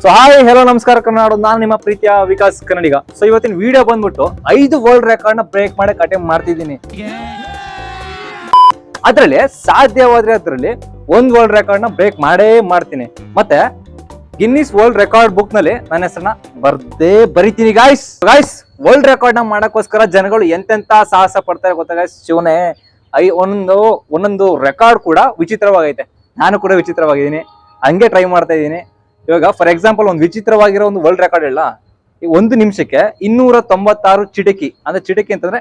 So hi hello ನಮಸ್ಕಾರ ಕನ್ನಡ, ನಾನು ನಿಮ್ಮ ಪ್ರೀತಿಯ ವಿಕಾಸ್ ಕನ್ನಡಿಗ. ಸೊ ಇವತ್ತಿನ ವಿಡಿಯೋ ಬಂದ್ಬಿಟ್ಟು 5 ವರ್ಲ್ಡ್ ರೆಕಾರ್ಡ್ ನ ಬ್ರೇಕ್ ಮಾಡಕ್ ಅಟೆಂಪ್ಟ್ ಮಾಡ್ತಿದ್ದೀನಿ. ಅದ್ರಲ್ಲಿ ಸಾಧ್ಯವಾದ್ರೆ ಅದ್ರಲ್ಲಿ 1 ವರ್ಲ್ಡ್ ರೆಕಾರ್ಡ್ ನ ಬ್ರೇಕ್ ಮಾಡೇ ಮಾಡ್ತೀನಿ. ಮತ್ತೆ ಗಿನ್ನಿಸ್ ವರ್ಲ್ಡ್ ರೆಕಾರ್ಡ್ ಬುಕ್ ನಲ್ಲಿ ನನ್ನ ಹೆಸರನ್ನ ಬರಿತೀನಿ ಗಾಯ್ಸ್. ವರ್ಲ್ಡ್ ರೆಕಾರ್ಡ್ ನ ಮಾಡಕ್ಕೋಸ್ಕರ ಜನಗಳು ಎಂತೆಂತ ಸಾಹಸ ಪಡ್ತಾರೆ ಗೊತ್ತಾ ಗಾಯ್ಸ್. ಶಿವನೇ, ಒಂದೊಂದು ರೆಕಾರ್ಡ್ ಕೂಡ ವಿಚಿತ್ರವಾಗೈತೆ. ನಾನು ಕೂಡ ವಿಚಿತ್ರವಾಗಿದ್ದೀನಿ, ಹಂಗೆ ಟ್ರೈ ಮಾಡ್ತಾ ಇದ್ದೀನಿ. ಇವಾಗ ಫಾರ್ ಎಕ್ಸಾಂಪಲ್ ಒಂದು ವಿಚಿತ್ರವಾಗಿರೋ ಒಂದು ವರ್ಲ್ಡ್ ರೆಕಾರ್ಡ್ ಇಲ್ಲ, 1 ನಿಮಿಷಕ್ಕೆ 296 ಚಿಟಕಿ. ಅಂದ್ರೆ ಚಿಟಕಿ ಅಂತಂದ್ರೆ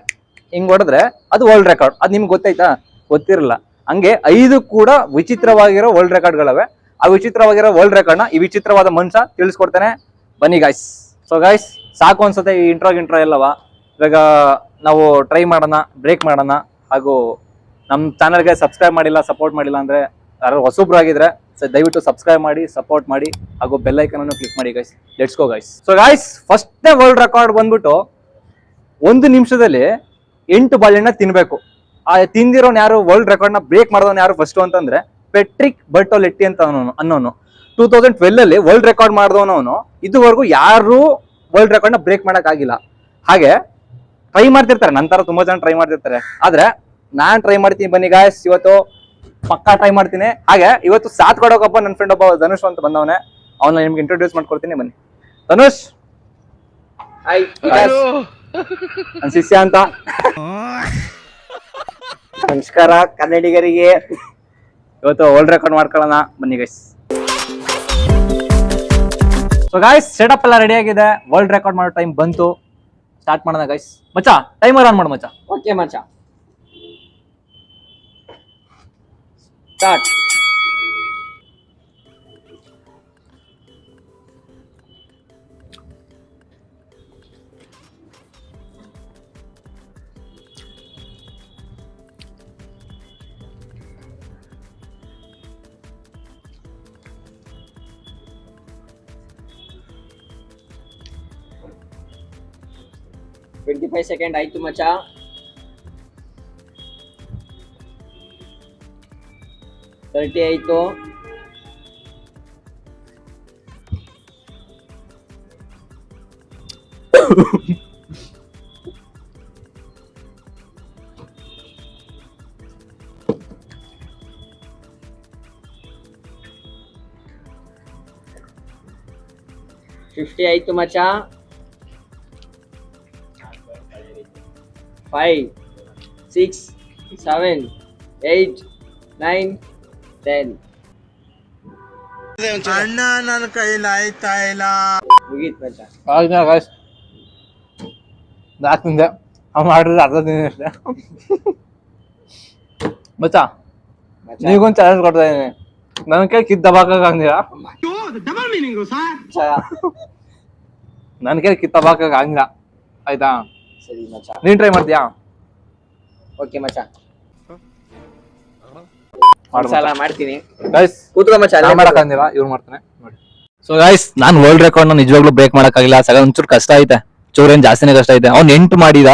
ಹಿಂಗ್ ಹೊಡೆದ್ರೆ ಅದು ವರ್ಲ್ಡ್ ರೆಕಾರ್ಡ್. ಅದು ನಿಮ್ಗೆ ಗೊತ್ತಾಯ್ತಾ? ಗೊತ್ತಿರಲ್ಲ. ಹಂಗೆ 5 ಕೂಡ ವಿಚಿತ್ರವಾಗಿರೋ ವರ್ಲ್ಡ್ ರೆಕಾರ್ಡ್ಗಳವೆ. ಆ ವಿಚಿತ್ರವಾಗಿರೋ ವರ್ಲ್ಡ್ ರೆಕಾರ್ಡ್ ನ ಈ ವಿಚಿತ್ರವಾದ ಮನುಷ್ಯ ತಿಳಿಸ್ಕೊಡ್ತಾನೆ. ಬನ್ನಿ ಗಾಯ್ಸ್. ಸೊ ಗಾಯ್ಸ್, ಸಾಕು ಅನ್ಸುತ್ತೆ ಈ ಇಂಟ್ರೋ ಎಲ್ಲವ. ಇವಾಗ ನಾವು ಟ್ರೈ ಮಾಡೋಣ, ಬ್ರೇಕ್ ಮಾಡೋಣ. ಹಾಗೂ ನಮ್ಮ ಚಾನಲ್ಗೆ ಸಬ್ಸ್ಕ್ರೈಬ್ ಮಾಡಿಲ್ಲ, ಸಪೋರ್ಟ್ ಮಾಡಿಲ್ಲ ಅಂದ್ರೆ ಯಾರು ಹೊಸಬ್ರಾಗಿದ್ರೆ ದಯವಿಟ್ಟು ಸಬ್ಸ್ಕ್ರೈಬ್ ಮಾಡಿ, ಸಪೋರ್ಟ್ ಮಾಡಿ, ಹಾಗೂ ಬೆಲ್ ಐಕನ್ ಅನ್ನು ಕ್ಲಿಕ್ ಮಾಡಿ guys. Let's go guys. So guys, first world record ಬಂದ್ಬಿಟ್ಟು 1 ನಿಮಿಷದಲ್ಲಿ 8 ಬಾಳೆಹಣ್ಣ ತಿನ್ಬೇಕು. ಆ ತಿಂದಿರೋನ್ ಯಾರು, ವರ್ಲ್ಡ್ ರೆಕಾರ್ಡ್ ನ ಬ್ರೇಕ್ ಮಾಡಿದವನ್ ಯಾರು ಫಸ್ಟ್ ಅಂತಂದ್ರೆ ಪೆಟ್ರಿಕ್ ಬರ್ಟೋಲೆಟ್ಟಿ ಅಂತ ಅನ್ನೋನು 2012 ಅಲ್ಲಿ ವರ್ಲ್ಡ್ ರೆಕಾರ್ಡ್ ಮಾಡಿದವನು. ಇದುವರೆಗೂ ಯಾರು ವರ್ಲ್ಡ್ ರೆಕಾರ್ಡ್ ನ ಬ್ರೇಕ್ ಮಾಡಕ್ ಆಗಿಲ್ಲ. ಹಾಗೆ ಟ್ರೈ ಮಾಡ್ತಿರ್ತಾರೆ, ನಂತರ ತುಂಬಾ ಜನ ಟ್ರೈ ಮಾಡ್ತಿರ್ತಾರೆ. ಆದ್ರೆ ನಾನ್ ಟ್ರೈ ಮಾಡ್ತೀನಿ. ಬನ್ನಿ ಗಾಯ್ಸ್, ಇವತ್ತು ಪಕ್ಕಾ ಟ್ರೈ ಮಾಡ್ತೀನಿ. ಹಾಗೆ ಇವತ್ತು ಸಾಥ್ ಕೊಡೋಕಪ್ಪ ನನ್ನ ಫ್ರೆಂಡ್ ಒಬ್ಬ ಧನುಷ್ ಅಂತ ಬಂದವನೆ. ಅವನ್ನ ನಿಮ್ಗೆ ಇಂಟ್ರೊಡ್ಯೂಸ್ ಮಾಡ್ಕೊಡ್ತೀನಿ. ಬನ್ನಿ ಧನುಷ್. ನನ್ನ ಶಿಷ್ಯ ಅಂತ. ನಮಸ್ಕಾರ ಕನ್ನಡಿಗರಿಗೆ. ಇವತ್ತು ವರ್ಲ್ಡ್ ರೆಕಾರ್ಡ್ ಮಾಡ್ಕೊಳ್ಳೋಣ, ಬನ್ನಿ ಗೈಸ್. ಸೊ ಗಾಯ್ಸ್, ಸೆಟಪ್ ಎಲ್ಲ ರೆಡಿ ಆಗಿದೆ. ವರ್ಲ್ಡ್ ರೆಕಾರ್ಡ್ ಮಾಡೋ ಟೈಮ್ ಬಂತು. ಸ್ಟಾರ್ಟ್ ಮಾಡೋಣ ಗೈಸ್. ಮಚ್ಚಾ, ಟೈಮರ್ ಆನ್ ಮಾಡು ಮಚ್ಚಾ. ಓಕೆ ಮಚ್ಚ, ಸ್ಟಾರ್ಟ್. ಟ್ವೆಂಟಿ 5 ಸೆಕೆಂಡ್ ಆಯ್ತು ಮಚ್ಚ. 30 ಆಯ್ತು. ಫಿಫ್ಟಿ ಆಯ್ತು ಮಚ್ಚ. 5 6 7 8 9 10. ಅಣ್ಣ ನನ್ನ ಕೈಲಿ ಆಯ್ತಾ ಇಲ್ಲ. ಮುಗೀತ್ ಮಚ್ಚ. ಗಾಯ್ಸ್, ತಿಂದೆ. ಅವ್ನು ಮಾಡಿದ್ರೆ ಅರ್ಧ ತಿಂದೆ ಅಷ್ಟೇ. ಮಚ್ಚಾ, ನೀಗೊಂದು ಚಾಲೆಂಜ್ ಕೊಡ್ತಾ ಇದೀನಿ. ನನ್ನ ಕೈ ಕಿತ್ ದಬಾಕಂದಿಲ್ಲ. ನನ್ನ ಕೈ ಕಿತ್ ದಬಾಕಂಗಿಲ್ಲ, ಆಯ್ತಾ? ಸರಿ ಮಚ್ಚ, ನೀನ್ ಟ್ರೈ ಮಾಡ್ತೀಯಾ? ಓಕೆ ಮಚ್ಚ, ಮಾಡು ಸಲ ಮಚ್ಚ. ಮಾಡ್ತೀನಿ. ಗೈಸ್, ಕೂತ್ಕೋ ಮಚ್ಚ. ನಾನ್ ಮಾಡಕ್ಕಾಗಿಲ್ಲ, ಇವ್ರು ಮಾಡ್ತಾನೆ ನೋಡಿ. ಸೊ ಗೈಸ್, ನಾನ್ ವರ್ಲ್ಡ್ ರೆಕಾರ್ಡ್ ನ ನಿಜವಾಗ್ಲೂ ಬ್ರೇಕ್ ಮಾಡಕ್ಕಾಗಿಲ್ಲ. ಒಂಚೂರು ಕಷ್ಟ ಐತೆ, ಚೂರೇನ್ ಜಾಸ್ತಿನೇ ಕಷ್ಟ ಐತೆ. ಅವ್ನ್ 8 ಮಾಡಿದ.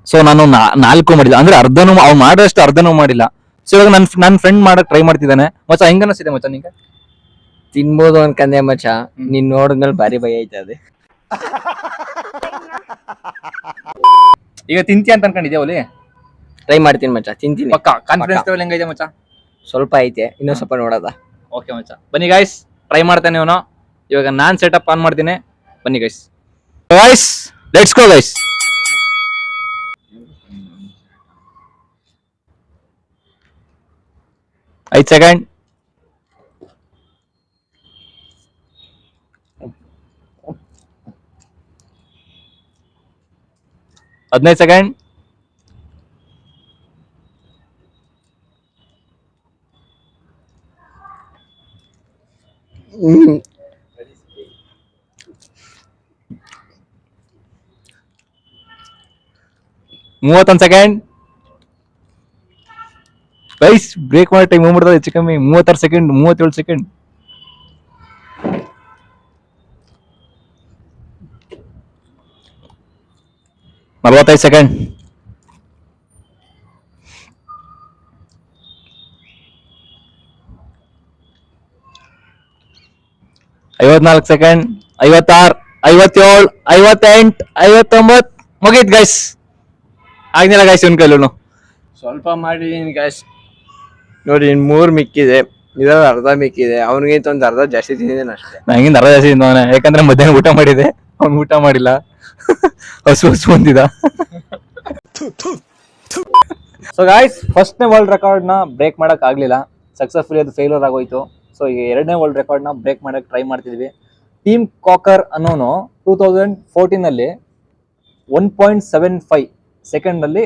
ಸೊ ನಾನು 4 ಮಾಡಿಲ್ಲ. ಅಂದ್ರೆ ಅರ್ಧನೂ, ಅವ್ನು ಮಾಡೋಷ್ಟು ಅರ್ಧನೂ ಮಾಡಿಲ್ಲ. ಸೊ ಇವಾಗ ನನ್ ಫ್ರೆಂಡ್ ಮಾಡಕ್ ಟ್ರೈ ಮಾಡ್ತಿದ್ದಾನೆ. ಮಚ್ಚ, ಹೆಂಗ ಅನಿಸ್ತಿದೆ ಮಚ್ಚ ನಿಂಗೆ? ತಿನ್ಬೋದು ಅನ್ಕಂದೆ ಮಚ್ಚ, ನೀನ್ ನೋಡಿದ್ಮೇಲೆ ಭಾರಿ ಭಯ ಆಯ್ತದೆ. ಈಗ ತಿಂತಿ ಅಂತ ಅನ್ಕೊಂಡಿದ್ಯಾ ಒಲಿ? ಟ್ರೈ ಮಾಡ್ತೀನಿ ಮಚ್ಚ, ತಿಂತೀನಿ. ಪಕ್ಕ ಕಾನ್ಫಿಡೆನ್ಸ್ ಲೆವೆಲ್ ಹೆಂಗೈತೆ ಮಚ್ಚ? ಸ್ವಲ್ಪ ಐತೆ, ಇನ್ನೊಂದ್ ಸ್ವಲ್ಪ ನೋಡೋದ. ಓಕೆ ಮಚ್ಚ, ಬನ್ನಿ ಗೈಸ್, ಟ್ರೈ ಮಾಡ್ತಾನೆ ಇವನು. ಇವಾಗ ನಾನ್ ಸೆಟಪ್ ಆನ್ ಮಾಡ್ತೀನಿ. ಬನ್ನಿ guys. Guys, let's go guys. ಐದು second. 15 second. 31 second. Guys, break ಮಾಡೋ ಟೈಮ್ ಹೋಗ್ಬಿಡ್ತದೆ ಹೆಚ್ಚು ಕಮ್ಮಿ. 36 ಸೆಕೆಂಡ್, 37 ಸೆಕೆಂಡ್. 45 ಸೆಕೆಂಡ್. 50 54 ಸೆಕೆಂಡ್, 56, 57, 58, 59 ಮುಗೀತ್ ಗೈಸ್. ಆಗ್ನಿಲ್ಲ ಗೈಸ್ ಇವನ್ ಕೈಲೂ. ಸ್ವಲ್ಪ ಮಾಡಿದೀನಿ ಗಾಯ್ಸ್. ನೋಡಿ ಇನ್ 3 ಮಿಕ್ಕಿದೆ, ಇದ್ರಲ್ಲಿ ಅರ್ಧ ಮಿಕ್ಕಿದೆ. ಅವ್ನಿಗಿಂತ ಒಂದ್ ಅರ್ಧ ಜಾಸ್ತಿ ತಿಂದಿದ್ದೇನೆ ಅಷ್ಟೇ. ನಂಗಿಂದ ಅರ್ಧ ಜಾಸ್ತಿ ತಿಂದವನೆ, ಯಾಕಂದ್ರೆ ಮಧ್ಯಾಹ್ನ ಊಟ ಮಾಡಿದೆ, ಅವ್ನು ಊಟ ಮಾಡಿಲ್ಲ. ಹಸು ಅಂತಿದ. ಸೊ ಗಾಯ್ಸ್, ಫಸ್ಟ್ನೇ ವರ್ಲ್ಡ್ ರೆಕಾರ್ಡ್ ನ ಬ್ರೇಕ್ ಮಾಡಕ್ ಆಗ್ಲಿಲ್ಲ, ಸಕ್ಸಸ್ಫುಲಿ ಅದು ಫೇಲ್ಯೂರ್ ಆಗೋಯ್ತು. ಸೊ ಈಗ 2ನೇ ವರ್ಲ್ಡ್ ರೆಕಾರ್ಡ್ ನ ಬ್ರೇಕ್ ಮಾಡಕ್ ಟ್ರೈ ಮಾಡ್ತಿದ್ವಿ. ಟೀಮ್ ಕಾಕರ್ ಅನ್ನೋನು 2014 ಅಲ್ಲಿ 1.75 ಸೆಕೆಂಡ್ ಅಲ್ಲಿ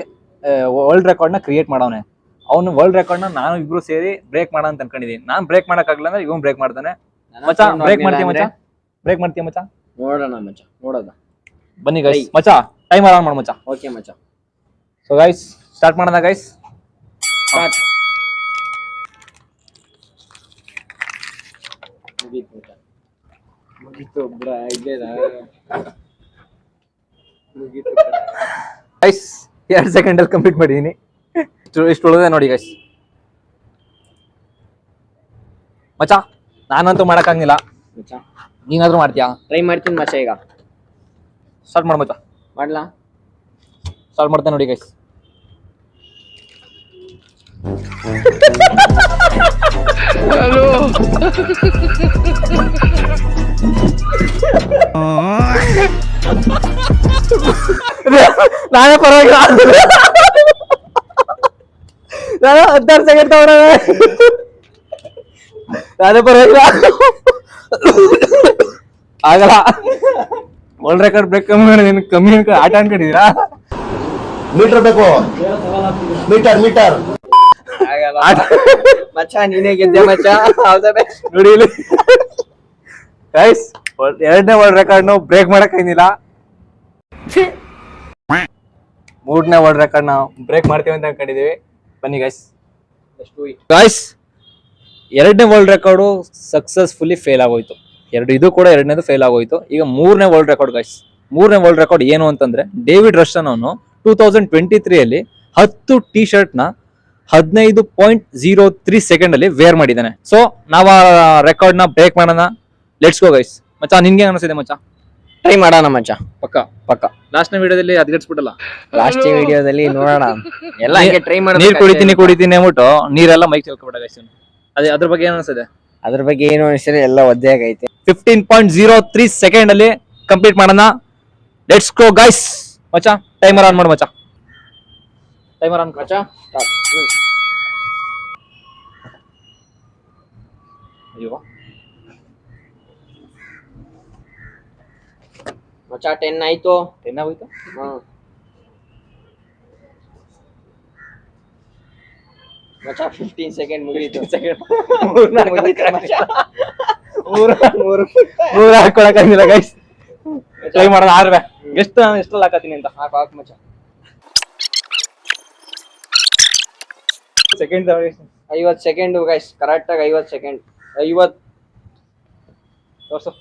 ವರ್ಲ್ಡ್ ರೆಕಾರ್ಡ್ ನ ಕ್ರಿಯೇಟ್ ಮಾಡವನೆ. ಅವನು ವರ್ಲ್ಡ್ ರೆಕಾರ್ಡ್ ನ ನಾನು ಇಬ್ರು ಸೇರಿ ಬ್ರೇಕ್ ಮಾಡ ಅಂತ ಅನ್ಕೊಂಡಿದೀನಿ. ನಾನ್ ಬ್ರೇಕ್ ಮಾಡಕ್ ಆಗಿಲ್ಲ ಅಂದ್ರೆ ಇವನ್ ಬ್ರೇಕ್ ಮಾಡ್ತಾನೆ. ಮಚ್ಚಾ ಬ್ರೇಕ್ ಮಾಡ್ತೀಯ ಮಚ್ಚಾ? ಬ್ರೇಕ್ ಮಾಡ್ತೀಯ ಮಚ್ಚಾ? ನೋಡೋಣ ಮಚ್ಚ, ನೋಡೋದ. ಬನ್ನಿ ಗೈಸ್. ಮಚ್ಚಾ ಟೈಮರ್ ಆನ್ ಮಾಡು ಮಚ್ಚಾ. ಓಕೆ ಮಚ್ಚ. ಸೊ ಗೈಸ್ ಸ್ಟಾರ್ಟ್ ಮಾಡೋಣ ಗೈಸ್. ಮುಗೀತು ಬ್ರಾ, ಇಲ್ಲೇನಾ? ಮುಗೀತು ಗೈಸ್ 2 ಸೆಕೆಂಡ್ ಅಲ್ಲಿ ಕಂಪ್ಲೀಟ್ ಮಾಡಿದೀನಿ. ಇಷ್ಟು ಉಳಿದೆ ನೋಡಿ ಗೈಸ್. ಮಚ್ಚಾ ನಾನಂತೂ ಮಾಡಕ್ಕಾಗಿಲ್ಲ, ಮಚ್ಚ. ನೀನಾದ್ರೂ ಮಾಡ್ತೀಯಾ? ಟ್ರೈ ಮಾಡ್ತೀನಿ ಮಚ್ಚ. ಈಗ ಸ್ಟಾರ್ಟ್ ಮಾಡು ಮಚ್ಚಾ. ಮಾಡ್ಲಾ? ಸ್ಟಾರ್ಟ್ ಮಾಡ್ತೇನೆ ನೋಡಿ ಗೈಸ್. ನಾನೇ ಪರವಾಗಿಲ್ಲ, ನಾನು 16 ಸೆಕೆಂಡ್ ತಗೊಂಡ, ನಾನೇ ಪರವಾಗಿಲ್ಲ. ಆಗಲ್ಲ, ವರ್ಲ್ಡ್ ರೆಕಾರ್ಡ್ ಬ್ರೇಕ್ ಕಮ್ಮಿ ಆಟ ಅನ್ಕೊಂಡಿದೀರಾ? ಮೀಟರ್ ಬೇಕು, ಮೀಟರ್ ಮಚ್ಚ ನೀನೇ ಗೆದ್ದೆ ಮಚ್ಚ. ನೋಡಿ ಇಲ್ಲಿ ಗೈಸ್, 2ನೇ ವರ್ಲ್ಡ್ ರೆಕಾರ್ಡ್ ನು ಬ್ರೇಕ್ ಮಾಡಕ್ ಆಗಿಲ್ಲ. 3ನೇ ವರ್ಲ್ಡ್ ರೆಕಾರ್ಡ್ ನ ಬ್ರೇಕ್ ಮಾಡ್ತೀವಿ ಅಂತ ಅನ್ಕೊಂಡಿದೀವಿ. ಬನ್ನಿ ಗೈಸ್. ಗೈಸ್ 2ನೇ ವರ್ಲ್ಡ್ ರೆಕಾರ್ಡು ಸಕ್ಸಸ್ಫುಲಿ ಫೇಲ್ ಆಗೋಯ್ತು. ಇದು ಕೂಡ 2ನೇದು ಫೇಲ್ ಆಗೋಯ್ತು. ಈಗ 3ನೇ ವರ್ಲ್ಡ್ ರೆಕಾರ್ಡ್ ಗೈಸ್. 3ನೇ ವರ್ಲ್ಡ್ ರೆಕಾರ್ಡ್ ಏನು ಅಂತಂದ್ರೆ, ಡೇವಿಡ್ ರಶನ್ ಅವನು 2023 ಅಲ್ಲಿ 10 ಟಿ ಶರ್ಟ್ ನ 15.03 ಸೆಕೆಂಡ್ ಅಲ್ಲಿ ವೇರ್ ಮಾಡಿದ್ದಾನೆ. ಸೊ ನಾವ್ ಆ ರೆಕಾರ್ಡ್ ನ ಬ್ರೇಕ್ ಮಾಡೋಣ. Let's go guys. ಮಚ್ಚಾ ನಿನ್ಗೆ ಅನಿಸಿದೆ ಮಚ್ಚಾ? ಟ್ರೈ ಮಾಡೋಣ ಮಚ್ಚ. ಪಕ್ಕ ಪಕ್ಕ. ಲಾಸ್ಟ್ ವಿಡಿಯೋದಲ್ಲಿ ಅದ್ಗೆಟ್ಸ್ಬಿಟ್ಟಲ್ಲ. ಲಾಸ್ಟ್ ವಿಡಿಯೋದಲ್ಲಿ ನೋಡೋಣ. ಎಲ್ಲ ಟ್ರೈ ಮಾಡೋಣ. ನೀರ್ ಕುಡಿತೀನಿ ಅಂದ್ಬಿಟ್ಟು ನೀರೆಲ್ಲ ಮೈಕ್ ಚೆಲ್ಕೊಬಿಟ್ಟ ಗೈಸ್. ಅದ್ರ ಬಗ್ಗೆ ಏನ್ ಅನ್ಸಿದೆ? ಅದ್ರ ಬಗ್ಗೆ ಏನು ಅನಿಸಿದ್ರೆ ಎಲ್ಲ ಒದ್ದೆ ಆಗೈತೆ. 15.03 ಸೆಕೆಂಡ್ ಅಲ್ಲಿ ಕಂಪ್ಲೀಟ್ ಮಾಡೋಣ. Let's go guys. ಮಚ್ಚಾ ಟೈಮರ್ ಆನ್ ಮಾಡು ಮಚ್ಚಾ. ಟೈಮರ್ ಆನ್ ಮಚ್ಚ. ಅಯ್ಯೋ ಮಚ್ಚ 10 ಆಯ್ತು. 10 ಆಗೋಯ್ತು. ಮಚ್ಚ 15 ಸೆಕೆಂಡ್ ಮುಗೀತು. ಮೂರು ಹಾಕೊಳಕ್ಕಾಗಿಲ್ಲ ಗೈಸ್. ಟ್ರೈ ಮಾಡೋಣ. ಆರ್ವೆ ಎಷ್ಟಲ್ಲಿ ಹಾಕತ್ತೀನಿ ಅಂತ ಹಾಕ್ ಮಚ್ಚ. ಸೆಕೆಂಡ್ 50 ಸೆಕೆಂಡ್ ಗೈಸ್, ಕರೆಕ್ಟ್ ಆಗಿ 50 ಸೆಕೆಂಡ್. 50 ತೋರ್ಸು.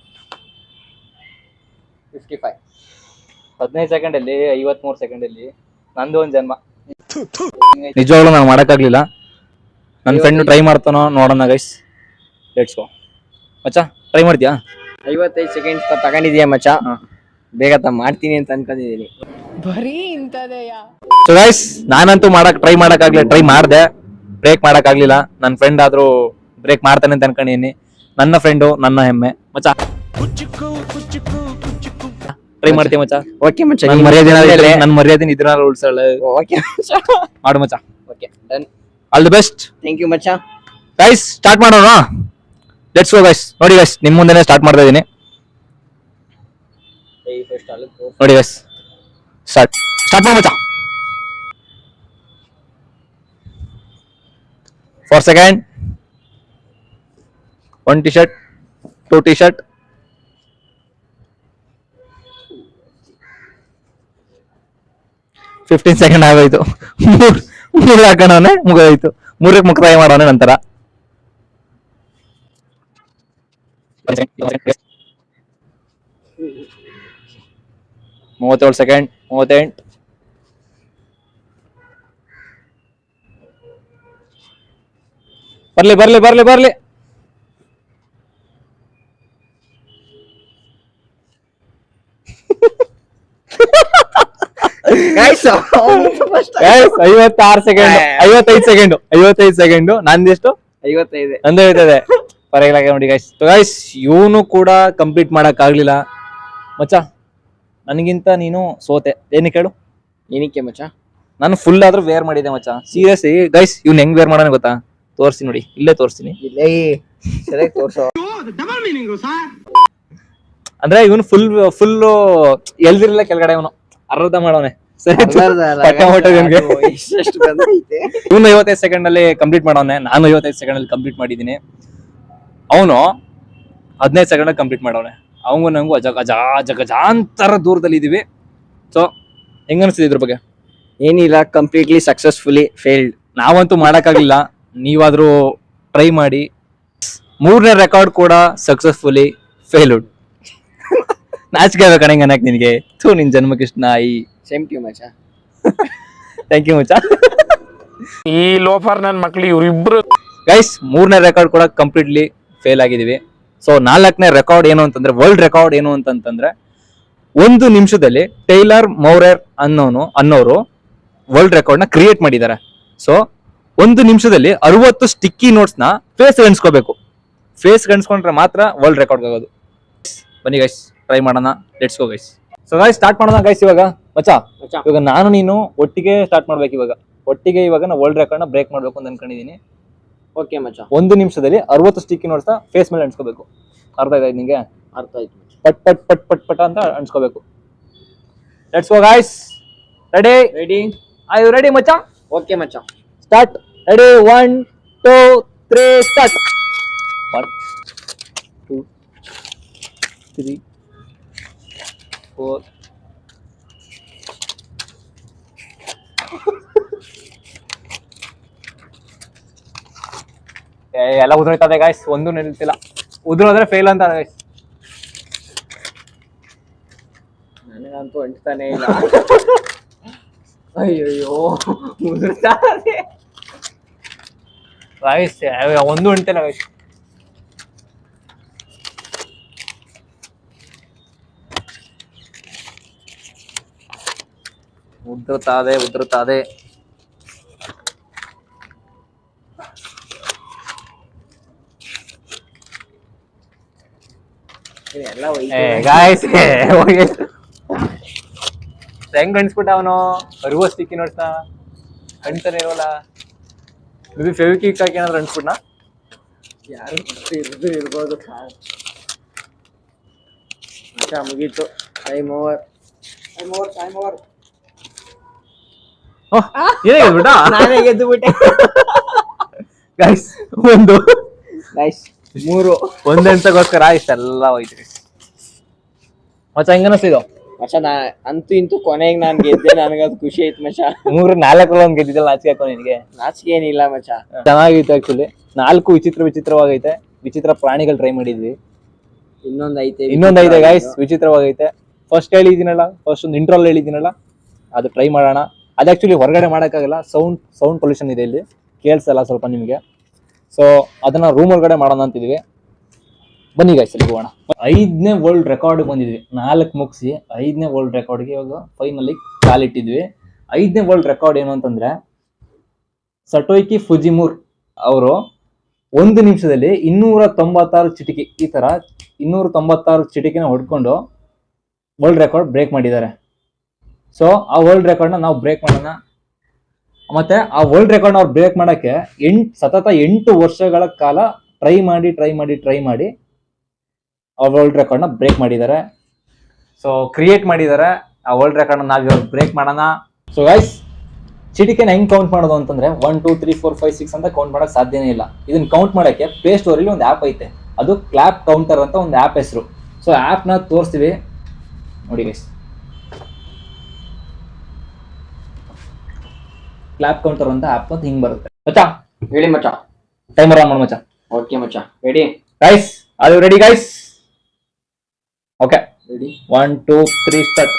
55. 15 ಸೆಕೆಂಡ್ ಅಲ್ಲಿ 53 ಸೆಕೆಂಡ್ ಅಲ್ಲಿ ನಂದು ಒಂದ್ ಜನ್ಮ. ನಿಜವಾಗ್ಲೂ ನಾನು ಮಾಡಕ್ಕಾಗ್ಲಿಲ್ಲ. ನನ್ನ ಫ್ರೆಂಡ್ ಟ್ರೈ ಮಾಡ್ತಾನೋ ನೋಡೋಣ ಗೈಸ್. Let's go. ಮಚ್ಚಾ ಟ್ರೈ ಮಾಡ್ತೀಯಾ? 55 ಸೆಕೆಂಡ್ ತಗೊಂಡಿದ್ಯಾ ಮಚ್ಚ? ಬೇಗ ಮಾಡ್ತೀನಿ ಅಂತ ಅನ್ಕೊಂಡಿದೀನಿ. ಸೊ ಗೈಸ್ ನಾನಂತೂ ಟ್ರೈ ಮಾಡ್ದೆ, ಬ್ರೇಕ್ ಮಾಡಕ್ಕಾಗ್ಲಿಲ್ಲ. ನನ್ನ ಫ್ರೆಂಡ್ ಆದ್ರೂ ಬ್ರೇಕ್ ಮಾಡ್ತಾನೆ ಅಂತ ಅನ್ಕೊಂಡಿದೀನಿ. ನನ್ನ ಫ್ರೆಂಡು ನನ್ನ ಹೆಮ್ಮೆ. ಮಚ್ಚಾ ಟ್ರೈ ಮಾಡ್ತೀಯ ಮಚ್ಚಾ? ಓಕೆ ಮಚ್ಚ. ನನ್ನ ಮರ್ಯಾದೆ ಇದ್ರ ಉಳ್ಸಲ್ಲ. ಓಕೆ ಮಾಡು ಮಚ್ಚಾ. Okay done. All the best. Thank you ಮಚ್ಚ. ಗೈಸ್ ಸ್ಟಾರ್ಟ್ ಮಾಡೋಣ. Let's go guys. ನೋಡಿ ಗೈಸ್ ನಿಮ್ ಮುಂದೆನೆ ಸ್ಟಾರ್ಟ್ ಮಾಡ್ತಾ ಇದೀನಿ. ನೋಡಿ ಗೈಸ್ ಸ್ಟಾರ್ಟ್ ಮಾಡು ಮಚ್ಚಾ. 4 second. 1 T shirt, 2 T shirt, 15 second ಆಗೋಯ್ತು. ಮೂರು ಹಾಕೋಣವನೆ ಮುಗೋಯ್ತು. 3ಕ್ಕೆ ಮುಕ್ತಾಯ ಮಾಡೋಣ ನಂತರ. 37 ಸೆಕೆಂಡ್, 38, ಬರ್ಲಿ ಗೈಸ್ 56 ಸೆಕೆಂಡ್ 55 ಸೆಕೆಂಡ್ ನಂದೆಷ್ಟು 55 ನಂದು ಹೇಳ್ತದೆ ಪರವಾಗಿಲ್ಲ ನೋಡಿ ಗೈಸ್ ಇವನು ಕೂಡ ಕಂಪ್ಲೀಟ್ ಮಾಡಕ್ ಆಗ್ಲಿಲ್ಲ ಮಚ್ಚ. ನನಗಿಂತ ನೀನು ಸೋತೆ. ಏನಕ್ಕೆ ಹೇಳು? ಏನಕ್ಕೆ ಮಚ್ಚ? ನಾನು ಫುಲ್ ಆದ್ರೂ ವೇರ್ ಮಾಡಿದ್ದೆ ಮಚ್ಚ. ಸೀರಿಯಸ್ ಗೈಸ್ ಇವ್ನು ಹೆಂಗ್ ವೇರ್ ಮಾಡೋಣ ಗೊತ್ತಾ? ತೋರಿಸಿ ನೋಡಿ, ಇಲ್ಲೇ ತೋರಿಸ್ತೀನಿ. ಇಲ್ಲೇ ಸರಿಯಾಗಿ ತೋರ್ಸೋ. ಅಂದ್ರೆ ಇವನು ಫುಲ್ ಎಲ್ದಿರಲ್ಲ ಕೆಳಗಡೆ, ಇವನು ಅರ್ಧ ಮಾಡೋನೆ. ಸರಿ ಇವನು 55 ಸೆಕೆಂಡ್ ಅಲ್ಲಿ ಕಂಪ್ಲೀಟ್ ಮಾಡೋನೆ, ನಾನು 55 ಸೆಕೆಂಡ್ ಅಲ್ಲಿ ಕಂಪ್ಲೀಟ್ ಮಾಡಿದೀನಿ. ಅವನು 15 ಸೆಕೆಂಡ್ ಕಂಪ್ಲೀಟ್ ಮಾಡೋನೆ. ಅವನು ನಂಗು ಅಜಗಜಾಂತರ ದೂರದಲ್ಲಿ ಇದೀವಿ. ಸೊ ಹೆಂಗ ಅನಿಸ್ತಿದೆ ಇದ್ರ ಬಗ್ಗೆ? ಏನಿಲ್ಲ, ಕಂಪ್ಲೀಟ್ಲಿ ಸಕ್ಸಸ್ಫುಲಿ ಫೇಲ್ಡ್. ನಾವಂತೂ ಮಾಡಕ್ಕಾಗ್ಲಿಲ್ಲ, ನೀವಾದ್ರೂ ಟ್ರೈ ಮಾಡಿ. 3ನೇ ರೆಕಾರ್ಡ್ ಕೂಡ ಸಕ್ಸಸ್ಫುಲಿ ಫೇಲ್ಡ್. ನಾಚಿಕೆ ಆಗ್ಬೇಕಣ್ಣ ಹಿಂಗ ಅನ್ನಕ್ ನಿನಗೆ? ಥೂ ನಿನ್ ಜನ್ಮಕೃಷ್ಣ ನಾಯಿ. ಸೇಮ್ ಟ್ಯೂ ಮಚ್ಚ. ಥ್ಯಾಂಕ್ ಯು ಮಚ್ಚ. ಈ ಲೋಫರ್ ನನ್ ಮಕ್ಳು ಇವ್ರಿಬ್ರು. ಗೈಸ್ 3ನೇ ರೆಕಾರ್ಡ್ ಕೂಡ ಕಂಪ್ಲೀಟ್ಲಿ ಫೇಲ್ ಆಗಿದೀವಿ. ಸೊ 4ನೇ ರೆಕಾರ್ಡ್ ಏನು ಅಂತಂದ್ರೆ, ವರ್ಲ್ಡ್ ರೆಕಾರ್ಡ್ ಏನು ಅಂತಂದ್ರೆ, 1 ನಿಮಿಷದಲ್ಲಿ ಟೈಲರ್ ಮೌರರ್ ಅನ್ನೋರು ವರ್ಲ್ಡ್ ರೆಕಾರ್ಡ್ ನ ಕ್ರಿಯೇಟ್ ಮಾಡಿದ್ದಾರೆ. ಸೊ 1 ನಿಮಿಷದಲ್ಲಿ 60 ಸ್ಟಿಕ್ಕಿ ನೋಟ್ಸ್ ನ ಫೇಸ್ ಗಣಿಸ್ಕೋಬೇಕು. ಫೇಸ್ ಗಣಿಸ್ಕೊಂಡ್ರೆ ಮಾತ್ರ ವರ್ಲ್ಡ್ ರೆಕಾರ್ಡ್ ಆಗೋದು. ಬನ್ನಿ ಗೈಸ್ ಟ್ರೈ ಮಾಡೋಣ. Let's go guys. So guys start ಮಾಡೋಣ ಗೈಸ್. ಇವಾಗ ಮಚ್ಚ, ಇವಾಗ ನಾನು ನೀನು ಒಟ್ಟಿಗೆ ಸ್ಟಾರ್ಟ್ ಮಾಡ್ಬೇಕು. ಇವಾಗ ನಾವು ವರ್ಲ್ಡ್ ರೆಕಾರ್ಡ್ ನ ಬ್ರೇಕ್ ಮಾಡ್ಬೇಕು ಅಂತ ಅನ್ಕೊಂಡಿದೀನಿ. ಓಕೆ ಮಚ್ಚ. 1 ನಿಮಿಷದಲ್ಲಿ 60 ಸ್ಟಿಕ್ಕಿ ನೋಟ್ಸ್ ಫೇಸ್ ಮೇಲೆ ಅನ್ಸ್ಕೋಬೇಕು. ಅರ್ಥ ಆಯ್ತಾ ನಿಂಗೆ? ಅರ್ಥ ಆಯ್ತು. ಪಟ್ ಪಟ್ ಪಟ್ ಪಟ್ ಪಟ್ ಅಂತ ಅನ್ಸ್ಕೋಬೇಕು. Let's go guys. Ready? Are you ready ಮಚ್ಚ? ಓಕೆ ಮಚ್ಚ. ಸ್ಟಾರ್ಟ್. Ready 1 2 3 start. 1 2 3 4 ಎಲ್ಲ ಉದುರೋಯ್ತದೆ ಗಾಯ್ಸ್, ಒಂದು ನಿಲ್ತಿಲ್ಲ. ಉದುರೋದ್ರೆ ಫೇಲ್ ಅಂತ ಗಾಯ್ಸ್. ನನಗಂತೂ ಅಂಟ್ತಾನೆ ಇಲ್ಲ. ಅಯ್ಯೋ ಉದುರ್ತಾ ಇದೆ ಗಾಯ್ಸ್, ಒಂದು ಅಂಟಿಲ್ಲ ಗಾಯ್ಸ್. ಉದುರುತ್ತಾದೆ. ಎಲ್ಲ ಗಾಯ್ಸ್ ಹೆಂಗ್ ಅನ್ಸ್ಬಿಟ್ಟ ಅವನು. 60 ಸ್ಟಿಕ್ಕಿ ನೋಡ್ತಾ ಅಂತಾನೆ ಇರೋಲ್ಲ. ಇದು ಫೆವಿಕ್ವಿಕ್ ಹಾಕಿ ಏನಾದ್ರು ಅನ್ಸ್ಬಿಟ್ನಾ? ಯಾರು ಇರ್ಬೋದು. ಮಚ್ಚ ಮುಗೀತು. Time over. ಏನಾಗ್ಬಿಟ್ಟ? ನಾನೇ ಗೆದ್ದು ಬಿಟ್ಟೆ ಗೈಸ್ ಒಂದು ಗೈಸ್ 3 ಒಂದೆಂತಗೋಸ್ಕರ ಇಷ್ಟೆಲ್ಲ ಹೋಯ್ತು ಮಚ್ಚ. ಹೆಂಗ ಅನಿಸ್ತಿದ್ದು ಮಚ್ಚ? ಅಂತೂ ಇಂತೂ ಕೊನೆಗೆ ನಾನ್ ಗೆದ್ದೆ. ನನಗದು ಖುಷಿ ಆಯ್ತು ಮಚ್ಚ. 3-4 ಒಂದ್ ಗೆದ್ದಿದ್ದಲ್ಲ, ನಾಚಿಕೆ ಹಾಕೋ ನಿನ್ಗೆ? ನಾಚಿಕೆ ಏನಿಲ್ಲ ಮಚ್ಚ, ಚೆನ್ನಾಗಿತ್ತು ಆಕ್ಚುಲಿ. 4 ವಿಚಿತ್ರವಾಗೈತೆ. ವಿಚಿತ್ರ ಪ್ರಾಣಿಗಳು ಟ್ರೈ ಮಾಡಿದ್ವಿ. ಇನ್ನೊಂದ್ ಐತೆ ಗಾಯ್ಸ್ ವಿಚಿತ್ರವಾಗೈತೆ. ಫಸ್ಟ್ ಒಂದು ಇಂಟ್ರೋಲ್ ಹೇಳಿದ್ದೀನಲ್ಲ, ಅದು ಟ್ರೈ ಮಾಡೋಣ. ಅದು ಆಕ್ಚುಲಿ ಹೊರಗಡೆ ಮಾಡೋಕ್ಕಾಗಲ್ಲ, ಸೌಂಡ್ ಪೊಲ್ಯೂಷನ್ ಇದೆ ಇಲ್ಲಿ, ಕೇಳಿಸಲ್ಲ ಸ್ವಲ್ಪ ನಿಮಗೆ. ಸೊ ಅದನ್ನ ರೂಮ್ ಒಳಗಡೆ ಮಾಡೋಣ ಅಂತಿದ್ವಿ. ಬನ್ನಿ ಗಾಯ್ಸ್ ಅಲ್ಲಿ ಹೋಗೋಣ. 5ನೇ ವರ್ಲ್ಡ್ ರೆಕಾರ್ಡ್ ಬಂದಿದ್ವಿ. 4 ಮುಗಿಸಿ 5ನೇ ವರ್ಲ್ಡ್ ರೆಕಾರ್ಡ್ಗೆ ಇವಾಗ ಫೈನಲಿ ಕಾಲಿಟ್ಟಿದ್ವಿ. 5ನೇ ವರ್ಲ್ಡ್ ರೆಕಾರ್ಡ್ ಏನು ಅಂತಂದ್ರೆ, ಸಟೋಕಿ ಫುಜಿಮುರ್ ಅವರು 1 ನಿಮಿಷದಲ್ಲಿ 296 ಚಿಟಿಕೆ, ಈ ತರ 296 ಚಿಟಿಕೆನ ಹೊಡ್ಕೊಂಡು ವರ್ಲ್ಡ್ ರೆಕಾರ್ಡ್ ಬ್ರೇಕ್ ಮಾಡಿದ್ದಾರೆ. ಸೊ ಆ ವರ್ಲ್ಡ್ ರೆಕಾರ್ಡ್ನ ನಾವು ಬ್ರೇಕ್ ಮಾಡೋಣ. ಮತ್ತೆ ಆ ವರ್ಲ್ಡ್ ರೆಕಾರ್ಡ್ ಅವ್ರು ಬ್ರೇಕ್ ಮಾಡಕ್ಕೆ ಸತತ 8 ವರ್ಷಗಳ ಕಾಲ ಟ್ರೈ ಮಾಡಿ ಆ ವರ್ಲ್ಡ್ ರೆಕಾರ್ಡ್ನ ಬ್ರೇಕ್ ಮಾಡಿದ್ದಾರೆ. ಸೊ ಕ್ರಿಯೇಟ್ ಮಾಡಿದ್ದಾರೆ. ಆ ವರ್ಲ್ಡ್ ರೆಕಾರ್ಡ್ನ ನಾವು ಇವಾಗ ಬ್ರೇಕ್ ಮಾಡೋಣ. ಸೊ ಗೈಸ್, ಚಿಟಿಕೆನ ಹೆಂಗ್ ಕೌಂಟ್ ಮಾಡೋದು ಅಂತಂದ್ರೆ 1 2 3 4 5 6 ಅಂತ ಕೌಂಟ್ ಮಾಡಕ್ ಸಾಧ್ಯನೇ ಇಲ್ಲ. ಇದನ್ನ ಕೌಂಟ್ ಮಾಡಕ್ಕೆ ಪ್ಲೇ ಸ್ಟೋರ್ ಅಲ್ಲಿ ಒಂದು ಆ್ಯಪ್ ಐತೆ, ಅದು ಕ್ಲಾಪ್ ಕೌಂಟರ್ ಅಂತ ಒಂದು ಆ್ಯಪ್ ಹೆಸರು. ಸೊ ಆ್ಯಪ್ನ ತೋರಿಸ್ತೀವಿ ನೋಡಿ ಗೈಸ್. ಕ್ಲಾಪ್ ಕೌಂಟರ್ ಅಂತ ಆ್ಯಪ್ ಅಂತ ಹಿಂಗ್ ಬರುತ್ತೆ. ಮಚ್ಚಾ ಹೇಳಿ ಮಚ್ಚ. ಟೈಮರ್ ಆನ್ ಮಾಡು ಮಚ್ಚಾ. ಓಕೆ ಮಚ್ಚ. Ready guys? Are you ready guys? Okay, ready 1 2 3 start.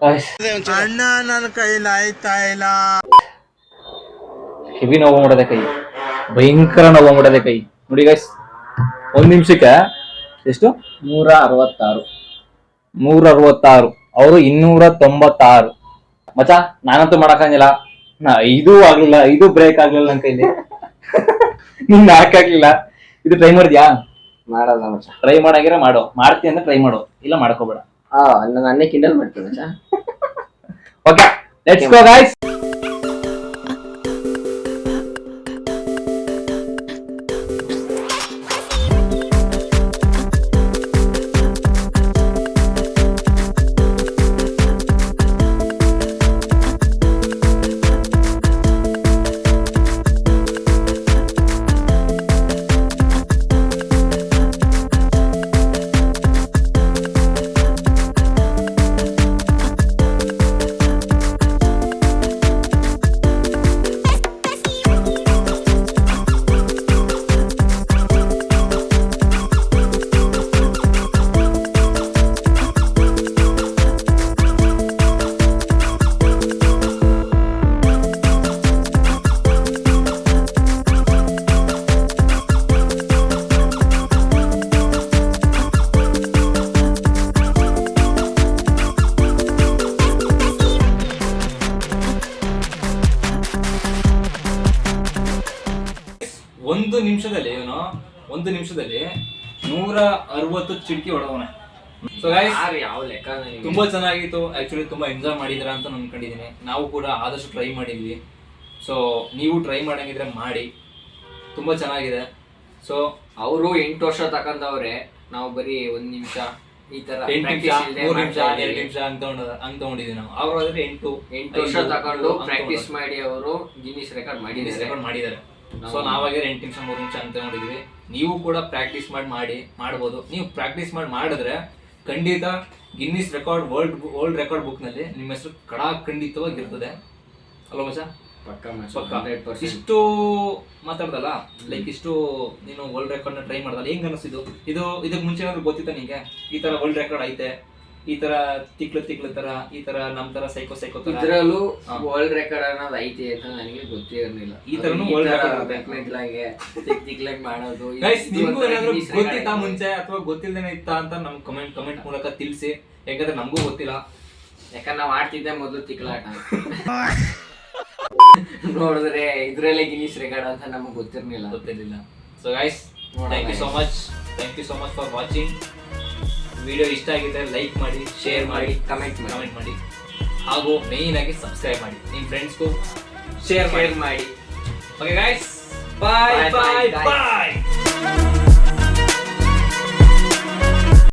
ಅಣ್ಣ ನನ್ನ ಕೈಲಿ ಆಯ್ತಾ ಇಲ್ಲ. ಹೆವಿ ನೋವು ಮಾಡೋದೆ ಕೈ, ಭಯಂಕರ ನೋವು ಮಾಡೋದೆ ಕೈ. ನೋಡಿ ಗೈಸ್, 1 ನಿಮಿಷಕ್ಕೆ ಎಷ್ಟು? 166. ಅವರು 296. ಮಚ್ಚ ನಾನಂತೂ ಮಾಡಕ್ಕಾಗಿಲ್ಲ. 5 ಆಗ್ಲಿಲ್ಲ, 5 ಬ್ರೇಕ್ ಆಗ್ಲಿಲ್ಲ ನನ್ ಕೈಲಿ. ನಿನ್ ಹಾಕಾಗ್ಲಿಲ್ಲ. ಇದು ಟ್ರೈ ಮಾಡಿದ್ಯಾ? ಮಾಡಲ್ಲ ಮಚ್ಚ. ಟ್ರೈ ಮಾಡಾಗಿರ ಮಾಡೋ, ಮಾಡ್ತೀನಿ ಅಂದ್ರೆ ಟ್ರೈ ಮಾಡೋ, ಇಲ್ಲ ಮಾಡ್ಕೋಬೇಡ. ನನ್ನೇ ಕಿಂಡಲ್ ಮಾಡ್ತೀನಿ ಮಚ್ಚ. Okay, let's go guys. ಒಂದು ನಿಮಿಷದಲ್ಲಿ 160 ಚಿಟಕಿ ಹೊಡೆದವನೆ. ಸೊ ಗೈಸ್, ಯಾವ ಲೆಕ್ಕ ನನಗೆ ತುಂಬಾ ಚೆನ್ನಾಗಿತ್ತು. ಆಕ್ಚುಲಿ ತುಂಬಾ ಎಂಜಾಯ್ ಮಾಡಿದಿರ ಅಂತ ನಾನು ಅನ್ಕೊಂಡಿದ್ದೀನಿ. ನಾವು ಕೂಡ ಆದಷ್ಟು ಟ್ರೈ ಮಾಡಿದ್ವಿ. ಸೊ ನೀವು ಟ್ರೈ ಮಾಡಂಗಿದ್ರೆ ಮಾಡಿ, ತುಂಬಾ ಚೆನ್ನಾಗಿದೆ. ಸೊ ಅವರು 8 ವರ್ಷ ತಕೊಂಡವ್ರೆ, ನಾವು ಬರೀ 1 ನಿಮಿಷ ಈ ತರ 8 ನಿಮಿಷ, 3 ನಿಮಿಷ, 2 ನಿಮಿಷ ಅಂತ ತಗೊಂಡಿದ್ವಿ ನಾವು. ಅವ್ರು ಆದ್ರೆ 8 ವರ್ಷ ತಕೊಂಡು ಪ್ರಾಕ್ಟೀಸ್ ಮಾಡಿ ಅವರು ಗಿನ್ನಿಸ್ ರೆಕಾರ್ಡ್ ಮಾಡಿದ್ದಾರೆ. ಸೊ ನಾವಾಗೆ 8 ನಿಮಿಷ 3 ನಿಮಿಷ ಅಂತ ತಗೊಂಡಿದ್ವಿ. ನೀವು ಕೂಡ ಪ್ರಾಕ್ಟೀಸ್ ಮಾಡ್ಬೋದು. ನೀವು ಪ್ರಾಕ್ಟೀಸ್ ಮಾಡಿದ್ರೆ ಖಂಡಿತ Guinness record world record book ನಲ್ಲಿ ನಿಮ್ಮ ಹೆಸರು ಖಂಡಿತವಾಗಿರ್ತದೆ ಅಲ್ವಾ ಮಚ್ಚ? ಪಕ್ಕ. ಇಷ್ಟು ಮಾತಾಡ್ದಲ್ಲ, ಲೈಕ್ ಇಷ್ಟು ನೀನು ವರ್ಲ್ಡ್ ರೆಕಾರ್ಡ್ ನ ಟ್ರೈ ಮಾಡ್ದಲ್ಲ, ಹೆಂಗ್ ಅನಿಸ್ತಿದ್ದು? ಇದಕ್ಕೆ ಮುಂಚೆ ಏನಾದ್ರು ಗೊತ್ತಿತ್ತ ನಿಂಗೆ ಈ ತರ ವರ್ಲ್ಡ್ ರೆಕಾರ್ಡ್ ಐತೆ, ಈ ತರ ತಿಕ್ಲು ತರ, ಈ ತರ ನಮ್ ತರ ಸೈಕೋ ತರ ಇದ್ರಲ್ಲೂ ವರ್ಲ್ಡ್ ರೆಕಾರ್ಡ್ ಅನ್ನೋದು ಐತೆ ಅಂತ ನನಗೆ ಗೊತ್ತೇ ಇರಲಿಲ್ಲ. ಈ ತರನು ವರ್ಲ್ಡ್ ರೆಕಾರ್ಡ್ ತಿಕ್ಲಾಗೆ ಮಾಡೋದು. ನಿಮ್ಗೂ ಏನಾದ್ರು ಗೊತ್ತಿತ್ತಾ ಮುಂಚೆ ಅಥವಾ ಗೊತ್ತಿಲ್ಲದೇನೆ ಇತ್ತಾ ಅಂತ ನಮ್ ಕಮೆಂಟ್ ಮೂಲಕ ತಿಳಿಸಿ. ಯಾಕಂದ್ರೆ ನಮಗೂ ಗೊತ್ತಿಲ್ಲ, ಯಾಕಂದ್ರೆ ನಾವ್ ಆಡ್ತಿದ್ದೆ ಮೊದಲು ತಿಕ್ಲಾಟ. ನೋಡಿದ್ರೆ ಇದ್ರಲ್ಲೇ ಗಿನ್ನಿಸ್ ರೆಕಾರ್ಡ್ ಅಂತ ನಮಗೆ ಗೊತ್ತಿರ್ಲಿಲ್ಲ. So guys, thank you so much for watching. Video ಇಷ್ಟ ಆಗಿದ್ರೆ ಲೈಕ್ ಮಾಡಿ, ಶೇರ್ ಮಾಡಿ, ಕಮೆಂಟ್ ಮಾಡಿ, ಹಾಗೂ ಮೇನ್ ಆಗಿ ಸಬ್ಸ್ಕ್ರೈಬ್ ಮಾಡಿ, ನಿಮ್ಮ ಫ್ರೆಂಡ್ಸ್ಗೂ ಶೇರ್ ಮಾಡಿ. ಓಕೆ ಗೈಸ್, ಬಾಯ್.